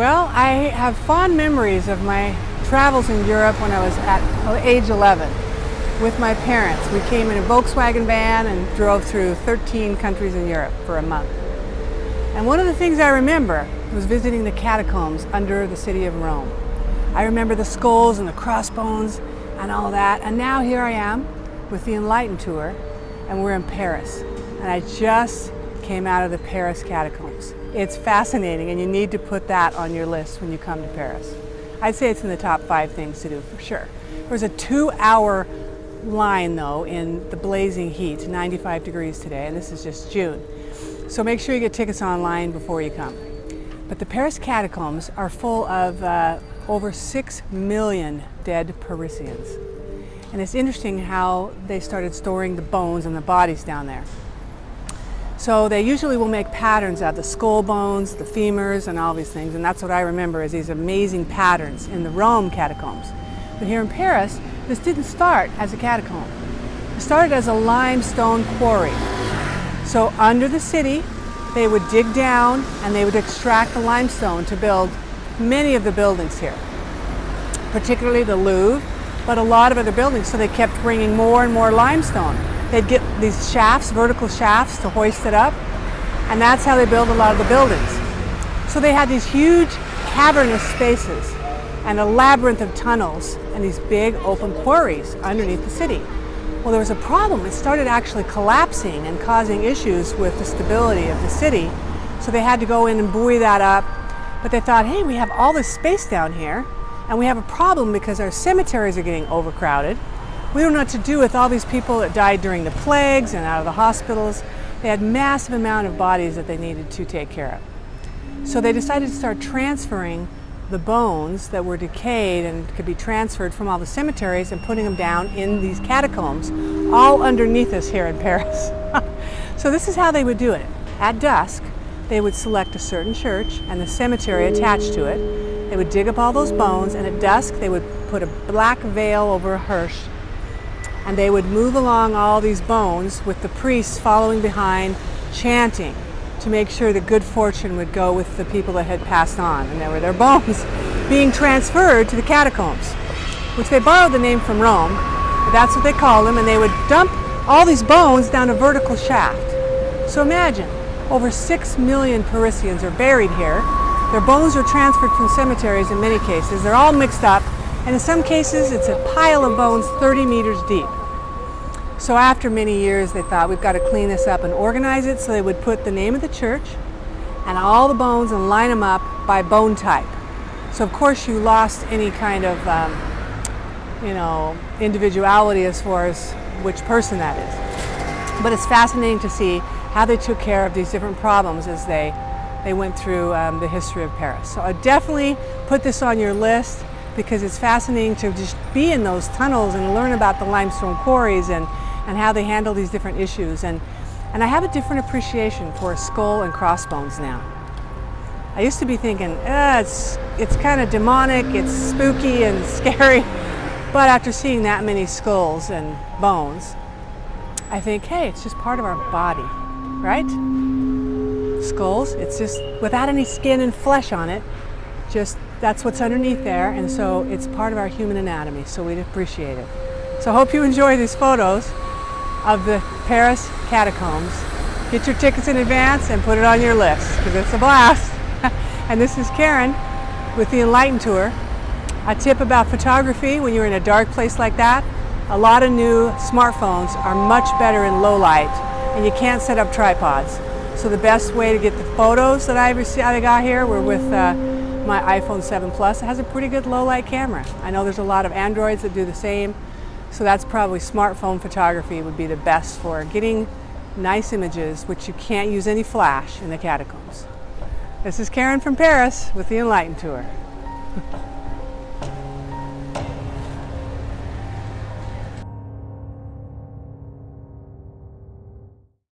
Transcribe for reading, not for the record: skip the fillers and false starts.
Well, I have fond memories of my travels in Europe when I was at age 11 with my parents. We came in a Volkswagen van and drove through 13 countries in Europe for a month. And one of the things I remember was visiting the catacombs under the city of Rome. I remember the skulls and the crossbones and all that. And now here I am with the Enlighten tour, and we're in Paris. And I just came out of the Paris catacombs. It's fascinating, and you need to put that on your list when you come to Paris. I'd say it's in the top 5 things to do for sure. There was a 2-hour line though in the blazing heat, 95 degrees today, and this is just June. So make sure you get tickets online before you come. But the Paris catacombs are full of over 6 million dead Parisians. And it's interesting how they started storing the bones and the bodies down there. So they usually will make patterns out of the skull bones, the femurs, and all these things. And that's what I remember is these amazing patterns in the Rome catacombs. But here in Paris, this didn't start as a catacomb. It started as a limestone quarry. So under the city, they would dig down and they would extract the limestone to build many of the buildings here, particularly the Louvre, but a lot of other buildings. So they kept bringing more and more limestone. They'd get these shafts, vertical shafts, to hoist it up, and that's how they built a lot of the buildings. So they had these huge cavernous spaces and a labyrinth of tunnels and these big open quarries underneath the city. Well, there was a problem. It started actually collapsing and causing issues with the stability of the city. So they had to go in and buoy that up. But they thought, hey, we have all this space down here, and we have a problem because our cemeteries are getting overcrowded. We don't know what to do with all these people that died during the plagues and out of the hospitals. They had massive amount of bodies that they needed to take care of. So they decided to start transferring the bones that were decayed and could be transferred from all the cemeteries and putting them down in these catacombs, all underneath us here in Paris. So this is how they would do it. At dusk, they would select a certain church and the cemetery attached to it. They would dig up all those bones, and at dusk they would put a black veil over a hearse, and they would move along all these bones with the priests following behind, chanting to make sure that good fortune would go with the people that had passed on. And there were their bones being transferred to the catacombs, which they borrowed the name from Rome, but that's what they called them, and they would dump all these bones down a vertical shaft. So imagine, over 6 million Parisians are buried here. Their bones are transferred from cemeteries in many cases. They're all mixed up, and in some cases it's a pile of bones 30 meters deep. So after many years they thought, we've got to clean this up and organize it, so they would put the name of the church and all the bones and line them up by bone type. So of course you lost any kind of individuality as far as which person that is. But it's fascinating to see how they took care of these different problems as they went through the history of Paris. So I definitely put this on your list because it's fascinating to just be in those tunnels and learn about the limestone quarries and how they handle these different issues. And I have a different appreciation for skull and crossbones now. I used to be thinking, it's kind of demonic, it's spooky and scary. But after seeing that many skulls and bones, I think, hey, it's just part of our body, right? Skulls, it's just without any skin and flesh on it, just that's what's underneath there, and so it's part of our human anatomy, so we'd appreciate it. So I hope you enjoy these photos of the Paris catacombs. Get your tickets in advance and put it on your list because it's a blast. And this is Caryn with the Enlighten tour. A tip about photography when you're in a dark place like that: a lot of new smartphones are much better in low light, and you can't set up tripods. So the best way to get the photos that I got here were with my iPhone 7 Plus. It has a pretty good low light camera. I know there's a lot of Androids that do the same, so that's probably smartphone photography would be the best for getting nice images, which you can't use any flash in the catacombs. This is Caryn from Paris with the Enlighten tour.